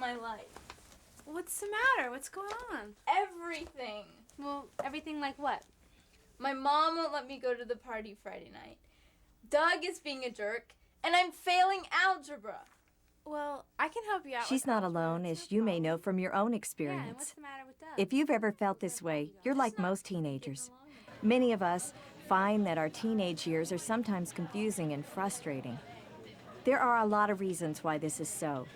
my life. What's the matter? What's going on? Everything. Well, everything like what? My mom won't let me go to the party Friday night. Doug is being a jerk, and I'm failing algebra. Well, I can help you out. She's with not algebra. alone, It's as no you may problem. know from your own Yeah, and experience. what's the matter with Doug? If you've ever felt this way, you're like most teenagers. Many of us find that our teenage years are sometimes confusing and frustrating. There are a lot of reasons why this is so.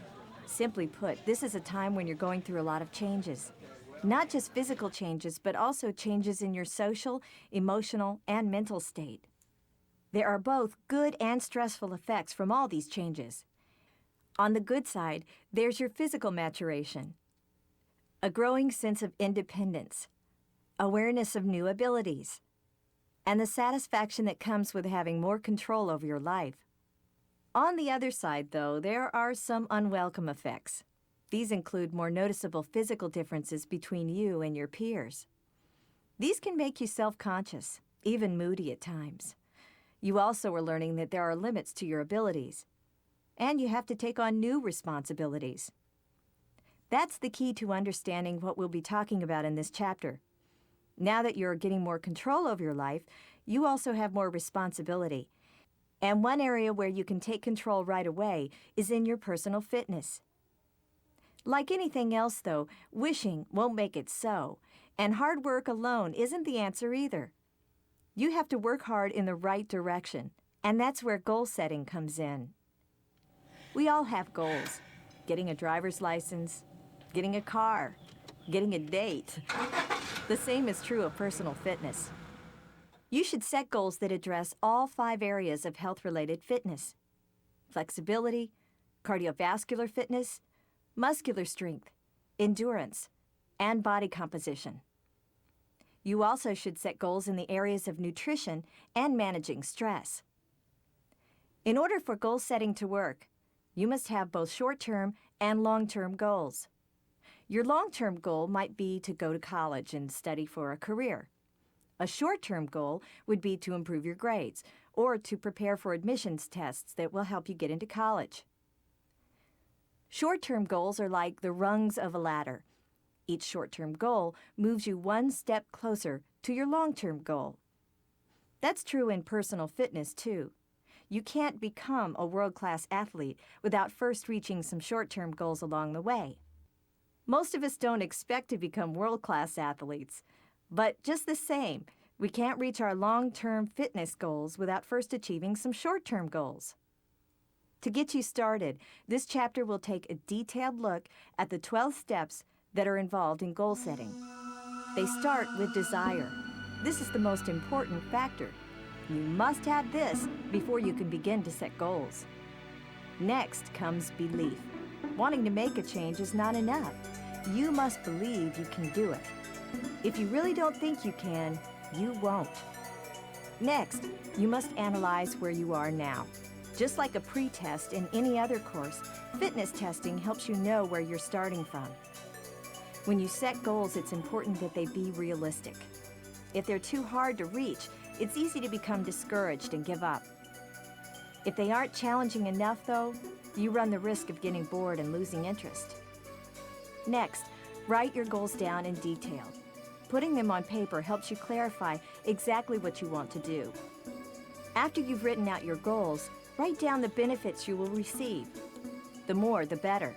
Simply put, this is a time when you're going through a lot of changes. Not just physical changes, but also changes in your social, emotional, and mental state. There are both good and stressful effects from all these changes. On the good side, there's your physical maturation, a growing sense of independence, awareness of new abilities, and the satisfaction that comes with having more control over your life. On the other side, though, there are some unwelcome effects. These include more noticeable physical differences between you and your peers. These can make you self-conscious, even moody at times. You also are learning that there are limits to your abilities, and you have to take on new responsibilities. That's the key to understanding what we'll be talking about in this chapter. Now that you're getting more control over your life, you also have more responsibility. And one area where you can take control right away is in your personal fitness. Like anything else, though, wishing won't make it so, and hard work alone isn't the answer either. You have to work hard in the right direction, and that's where goal setting comes in. We all have goals: getting a driver's license, getting a car, getting a date. The same is true of personal fitness. You should set goals that address all 5 areas of health-related fitness: flexibility, cardiovascular fitness, muscular strength, endurance, and body composition. You also should set goals in the areas of nutrition and managing stress. In order for goal setting to work, you must have both short-term and long-term goals. Your long-term goal might be to go to college and study for a career. A short-term goal would be to improve your grades or to prepare for admissions tests that will help you get into college. Short-term goals are like the rungs of a ladder. Each short-term goal moves you one step closer to your long-term goal. That's true in personal fitness, too. You can't become a world-class athlete without first reaching some short-term goals along the way. Most of us don't expect to become world-class athletes, but just the same, we can't reach our long-term fitness goals without first achieving some short-term goals. To get you started, this chapter will take a detailed look at the 12 steps that are involved in goal setting. They start with desire. This is the most important factor. You must have this before you can begin to set goals. Next comes belief. Wanting to make a change is not enough. You must believe you can do it. If you really don't think you can, you won't. Next, you must analyze where you are now. Just like a pre-test in any other course, fitness testing helps you know where you're starting from. When you set goals, it's important that they be realistic. If they're too hard to reach, it's easy to become discouraged and give up. If they aren't challenging enough, though, you run the risk of getting bored and losing interest. Next, write your goals down in detail. Putting them on paper helps you clarify exactly what you want to do. After you've written out your goals, write down the benefits you will receive. The more, the better.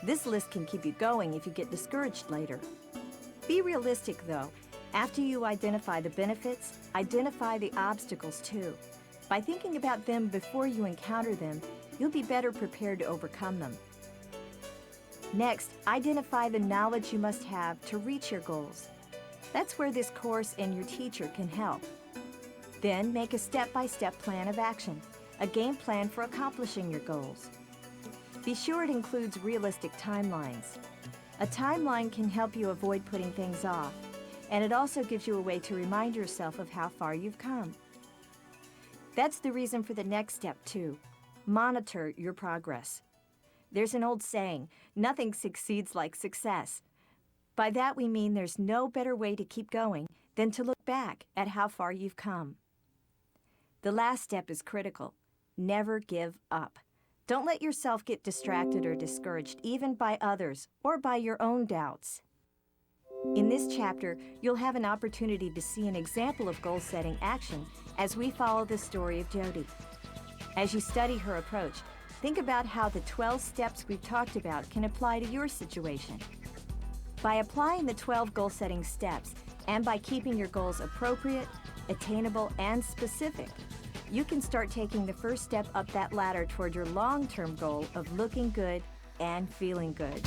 This list can keep you going if you get discouraged later. Be realistic, though. After you identify the benefits, identify the obstacles, too. By thinking about them before you encounter them, you'll be better prepared to overcome them. Next, identify the knowledge you must have to reach your goals. That's where this course and your teacher can help. Then make a step-by-step plan of action, a game plan for accomplishing your goals. Be sure it includes realistic timelines. A timeline can help you avoid putting things off, and it also gives you a way to remind yourself of how far you've come. That's the reason for the next step, too. Monitor your progress. There's an old saying, nothing succeeds like success. By that we mean there's no better way to keep going than to look back at how far you've come. The last step is critical. Never give up. Don't let yourself get distracted or discouraged, even by others or by your own doubts. In this chapter, you'll have an opportunity to see an example of goal-setting action as we follow the story of Jody. As you study her approach, think about how the 12 steps we've talked about can apply to your situation. By applying the 12 goal-setting steps and by keeping your goals appropriate, attainable, and specific, you can start taking the first step up that ladder toward your long-term goal of looking good and feeling good.